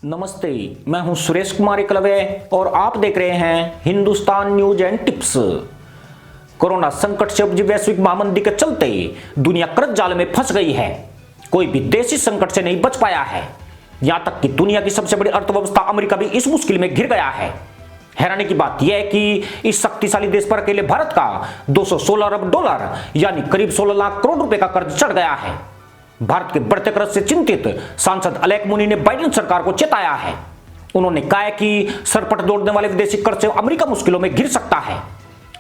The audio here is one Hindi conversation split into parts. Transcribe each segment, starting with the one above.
नमस्ते, मैं हूं सुरेश कुमार एकलव्य और आप देख रहे हैं Hindustan news and tips. Corona संकट से उपजी वैश्विक महामंदी के चलते दुनिया कर्ज जाल में फंस गई है। कोई भी देश इस संकट से नहीं बच पाया है। यहां तक कि दुनिया की सबसे बड़ी अर्थव्यवस्था अमेरिका भी इस मुश्किल में घिर गया है। हैरानी की बात यह है कि इस शक्तिशाली देश पर अकेले भारत का 216 अरब डॉलर यानी करीब 16 लाख करोड़ रुपए का कर्ज चढ़ गया है। भारत के बढ़ते कर्ज से चिंतित सांसद अलेक मुनी ने बाइडेन सरकार को चेताया है। उन्होंने कहा है कि सरपट दौड़ने वाले विदेशी कर्ज से अमेरिका मुश्किलों में घिर सकता है।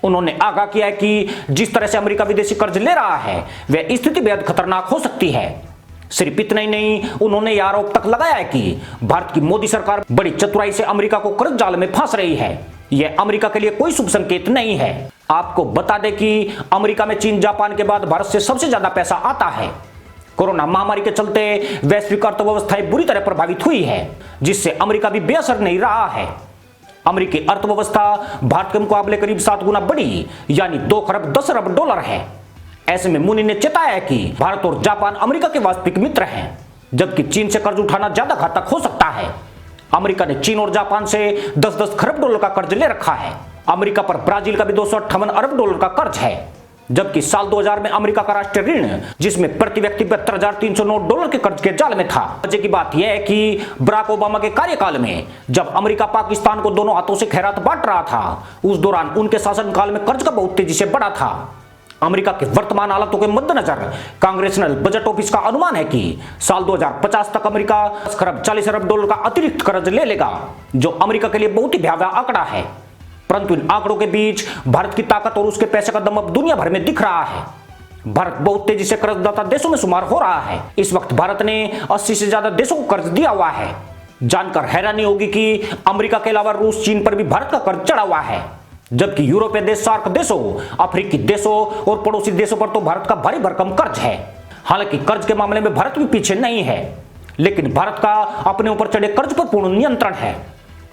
उन्होंने आगाह किया है कि जिस तरह से अमेरिका विदेशी कर्ज ले रहा है वह स्थिति बेहद खतरनाक हो सकती है। सिर्फ इतना ही नहीं, उन्होंने यह आरोप तक लगाया है कि भारत की मोदी सरकार बड़ी चतुराई से अमेरिका को कर्ज जाल में फंस रही है। यह अमेरिका के लिए कोई शुभ संकेत नहीं है। आपको बता दें कि अमेरिका में चीन जापान के बाद भारत से सबसे ज्यादा पैसा आता है। कोरोना महामारी के चलते वैश्विक अर्थव्यवस्थाएं बुरी तरह प्रभावित हुई है, जिससे अमेरिका भी बेअसर नहीं रहा है। अमेरिकी अर्थव्यवस्था भारत के मुकाबले करीब 7 गुना बड़ी यानी 2 खरब 10 अरब डॉलर है। ऐसे में मुनी ने चेताया है कि भारत और जापान अमेरिका के वास्तविक मित्र हैं, जबकि चीन से कर्ज उठाना ज्यादा घातक हो सकता है। अमेरिका ने चीन और जापान से 10-10 खरब डॉलर का कर्ज ले रखा है। अमेरिका पर ब्राजील का भी 258 अरब डॉलर का कर्ज है, जबकि साल 2000 में अमेरिका का राष्ट्रीय ऋण जिसमें प्रति व्यक्ति 72,309 डॉलर के कर्ज के जाल में था। मजे की बात यह है कि बराक ओबामा के कार्यकाल में जब अमेरिका पाकिस्तान को दोनों हाथों से खैरात बांट रहा था, उस दौरान उनके शासनकाल में कर्ज का बहुत तेजी से बढ़ा था। अमेरिका के वर्तमान हालातों के मद्देनजर कांग्रेसनल बजट ऑफिस का अनुमान है कि साल 2050 तक अमेरिका 10 खरब 40 अरब डॉलर का अतिरिक्त कर्ज ले लेगा, जो अमेरिका के लिए बहुत ही भयावह आंकड़ा है। परंतु इन आंकड़ों के बीच भारत की ताकत और उसके पैसे का दम अब दुनिया भर में दिख रहा है। भारत बहुत तेजी से कर्जदाता देशों में शुमार हो रहा है। इस वक्त भारत ने 80 से ज्यादा देशों को कर्ज दिया हुआ है। जानकर हैरानी होगी कि अमेरिका के अलावा रूस, चीन पर भी भारत का कर्ज चढ़ा हुआ है, जबकि यूरोपीय देश, सार्क देशों, अफ्रीकी देशों और पड़ोसी देशों पर तो भारत का भारी भरकम कर्ज है। हालांकि कर्ज के मामले में भारत भी पीछे नहीं है, लेकिन भारत का अपने ऊपर चढ़े कर्ज पर पूर्ण नियंत्रण है।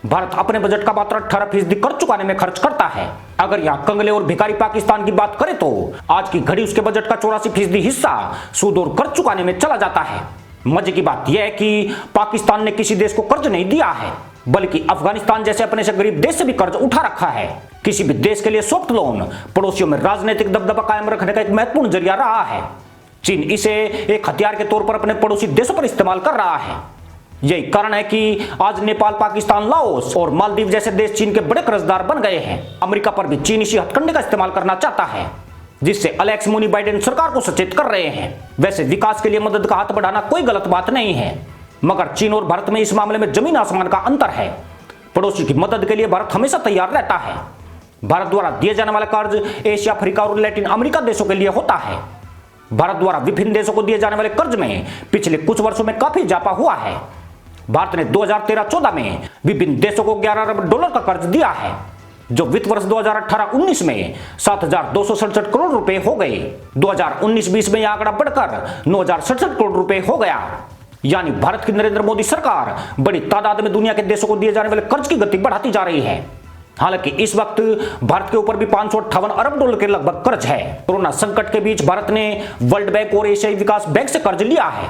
भारत अपने बजट का मात्र 18% कर्ज चुकाने में खर्च करता है। अगर यहाँ कंगले और भिखारी पाकिस्तान की बात करें तो आज की घड़ी उसके बजट का 84% हिस्सा सूद और कर्ज चुकाने में चला जाता है। मजे की बात यह है कि पाकिस्तान ने किसी देश को कर्ज नहीं दिया है, बल्कि अफगानिस्तान जैसे अपने से गरीब देश से भी कर्ज उठा रखा है। किसी भी देश के लिए सॉफ्ट लोन पड़ोसियों में राजनीतिक दबदबा कायम रखने का एक महत्वपूर्ण जरिया रहा है। चीन इसे एक हथियार के तौर पर अपने पड़ोसी देशों पर इस्तेमाल कर रहा है। यही कारण है कि आज नेपाल, पाकिस्तान, लाओस और मालदीव जैसे देश चीन के बड़े कर्जदार बन गए हैं। अमेरिका पर भी चीन इसी हथकंडे का इस्तेमाल करना चाहता है, जिससे अलेक्स मुनी बाइडेन सरकार को सचेत कर रहे हैं। वैसे विकास के लिए मदद का हाथ बढ़ाना कोई गलत बात नहीं है, मगर चीन और भारत में इस मामले में जमीन आसमान का अंतर है। पड़ोसी की मदद के लिए भारत हमेशा तैयार रहता है। भारत द्वारा दिए जाने वाला कर्ज एशिया, अफ्रीका और लैटिन अमेरिका देशों के लिए होता है। भारत द्वारा विभिन्न देशों को दिए जाने वाले कर्ज में पिछले कुछ वर्षों में काफी इजाफा हुआ है। भारत ने 2013-14 में विभिन्न देशों को 11 अरब डॉलर का कर्ज दिया है, जो वित्त वर्ष 2018-19 में 7,267 करोड़ रुपए हो गए। 2019-20 में यह आंकड़ा बढ़कर 9,067 करोड़ रुपए हो गया। यानी भारत की नरेंद्र मोदी सरकार बड़ी तादाद में दुनिया के देशों को दिए जाने वाले कर्ज की गति बढ़ाती जा रही है। हालांकि इस वक्त भारत के ऊपर भी 558 अरब डॉलर के लगभग कर्ज है। कोरोना संकट के बीच भारत ने वर्ल्ड बैंक और एशियाई विकास बैंक से कर्ज लिया है।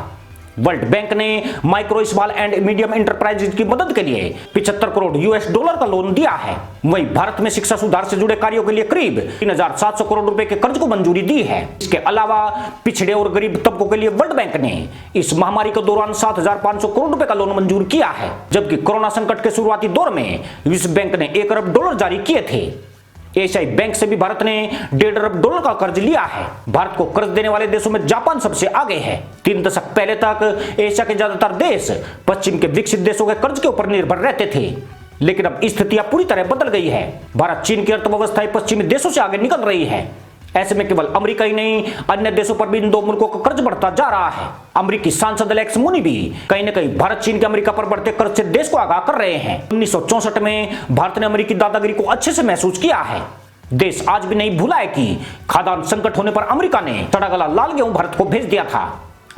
वर्ल्ड बैंक ने micro, small and medium enterprises की मदद के लिए 75 करोड़ यूएस डॉलर का लोन दिया है। वहीं भारत में शिक्षा सुधार से जुड़े कार्यों के लिए करीब 3,700 करोड़ रुपए के कर्ज को मंजूरी दी है। इसके अलावा पिछड़े और गरीब तबकों के लिए वर्ल्ड बैंक ने इस महामारी के दौरान 7,500 करोड़ रुपए का लोन मंजूर किया है, जबकि कोरोना संकट के शुरुआती दौर में विश्व बैंक ने 1 अरब डॉलर जारी किए थे। एशियाई बैंक से भी भारत ने 1.5 अरब डॉलर का कर्ज लिया है। भारत को कर्ज देने वाले देशों में जापान सबसे आगे है। 3 दशक पहले तक एशिया के ज्यादातर देश पश्चिम के विकसित देशों के कर्ज के ऊपर निर्भर रहते थे, लेकिन अब स्थितियां पूरी तरह बदल गई है। भारत, चीन की अर्थव्यवस्थाएं पश्चिमी देशों से आगे निकल रही है। ऐसे में केवल अमेरिका ही नहीं, अन्य देशों पर भी इन दो मुल्कों का कर्ज बढ़ता जा रहा है। अमेरिकी सांसद अलेक्स मुनी भी कहीं न कहीं भारत, चीन के अमेरिका पर बढ़ते कर्ज से देश को आगाह कर रहे हैं। 1964 में भारत ने अमेरिकी दादागिरी को अच्छे से महसूस किया है। देश आज भी नहीं भूला है कि खाद्यान्न संकट होने पर अमेरिका ने सड़ा गला लाल गेहूं भारत को भेज दिया था।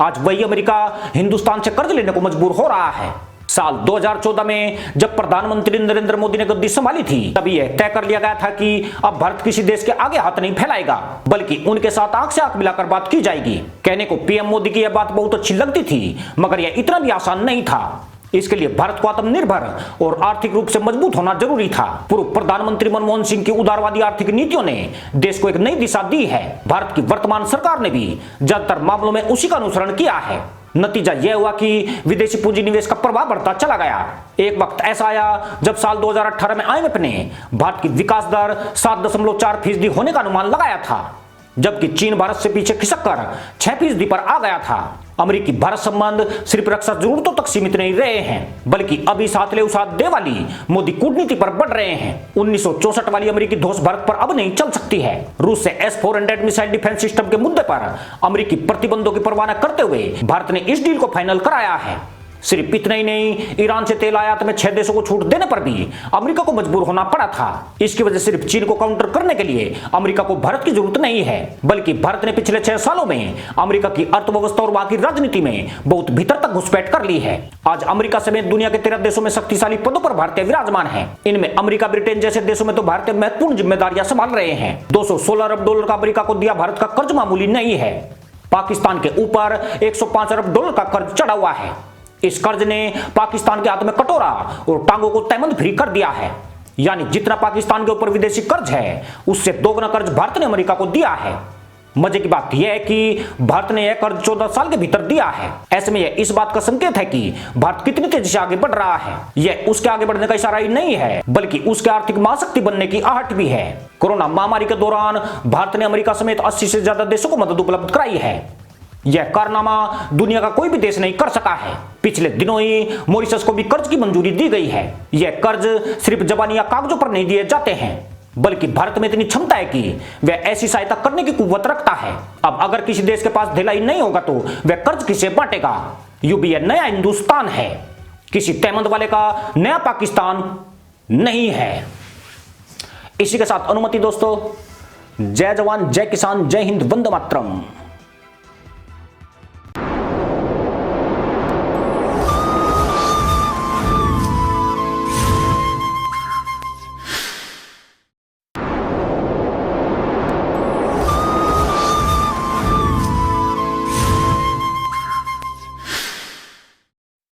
आज वही अमेरिका हिंदुस्तान से कर्ज लेने को मजबूर हो रहा है। साल 2014 में जब प्रधानमंत्री नरेंद्र मोदी ने गद्दी संभाली थी, तभी यह तय कर लिया गया था कि अब भारत किसी देश के आगे हाथ नहीं फैलाएगा, बल्कि उनके साथ आंख से आंख मिलाकर बात की जाएगी। कहने को पीएम मोदी की यह बात बहुत अच्छी लगती थी, मगर यह इतना भी आसान नहीं था। इसके लिए भारत को आत्मनिर्भर और आर्थिक रूप से मजबूत होना जरूरी था। पूर्व प्रधानमंत्री मनमोहन सिंह की उदारवादी आर्थिक नीतियों ने देश को एक नई दिशा दी है। भारत की वर्तमान सरकार ने भी ज्यादातर मामलों में उसी का अनुसरण किया है। नतीजा यह हुआ कि विदेशी पूंजी निवेश का प्रभाव बढ़ता चला गया। एक वक्त ऐसा आया जब साल 2018 में IMF ने भारत की विकास दर 7.4% होने का अनुमान लगाया था, जबकि चीन भारत से पीछे खिसककर 6% पर आ गया था। अमेरिकी भारत संबंध सिर्फ रक्षा जरूरतों तक सीमित नहीं रहे हैं, बल्कि अभी साथ ले उसाथ दे वाली मोदी कूटनीति पर बढ़ रहे हैं। 1964 वाली अमेरिकी धौंस भारत पर अब नहीं चल सकती है। रूस से S-400 मिसाइल डिफेंस सिस्टम के मुद्दे पर अमेरिकी प्रतिबंधों की परवाह न करते हुए भारत ने इस डील को फाइनल कराया है। सिर्फ इतना ही नहीं, ईरान से तेल आयात में 6 देशों को छूट देने पर भी अमेरिका को मजबूर होना पड़ा था। इसकी वजह सिर्फ चीन को काउंटर करने के लिए अमेरिका को भारत की जरूरत नहीं है, बल्कि भारत ने पिछले 6 सालों में अमेरिका की अर्थव्यवस्था और वहां की राजनीति में बहुत भीतर तक घुसपैठ कर ली है। आज अमेरिका समेत दुनिया के 13 देशों में शक्तिशाली पदों पर भारतीय विराजमान है। इनमें अमेरिका, ब्रिटेन जैसे देशों में तो भारतीय महत्वपूर्ण जिम्मेदारियां संभाल रहे हैं। $216 अरब का अमेरिका को दिया भारत का कर्ज मामूली नहीं है। पाकिस्तान के ऊपर $105 अरब का कर्ज चढ़ा हुआ है। इस कर्ज ने पाकिस्तान के हाथ में कटोरा और टांगों को तैमंद फ्री कर दिया है। यानी जितना पाकिस्तान के ऊपर विदेशी कर्ज है, उससे दोगुना कर्ज भारत ने अमेरिका को दिया है। मजे की बात यह है कि भारत ने यह कर्ज 14 साल के भीतर दिया है। ऐसे में यह इस बात का संकेत है कि भारत कितनी तेजी से आगे बढ़ रहा है। यह उसके आगे बढ़ने का इशारा ही नहीं है, बल्कि उसके आर्थिक महाशक्ति बनने की आहट भी है। कोरोना महामारी के दौरान भारत ने अमेरिका समेत 80 से ज्यादा देशों को मदद उपलब्ध कराई है। यह कारनामा दुनिया का कोई भी देश नहीं कर सका है। पिछले दिनों ही मॉरिशस को भी कर्ज की मंजूरी दी गई है। यह कर्ज सिर्फ जबानी या कागजों पर नहीं दिए जाते हैं, बल्कि भारत में इतनी क्षमता है कि वह ऐसी सहायता करने की कुव्वत रखता है। अब अगर किसी देश के पास ढिलाई नहीं होगा तो वह कर्ज किसे बांटेगा? यूं यह नया हिंदुस्तान है, किसी तैमंद वाले का नया पाकिस्तान नहीं है। इसी के साथ अनुमति दोस्तों। जय जवान, जय किसान, जय हिंद, वंदे मातरम।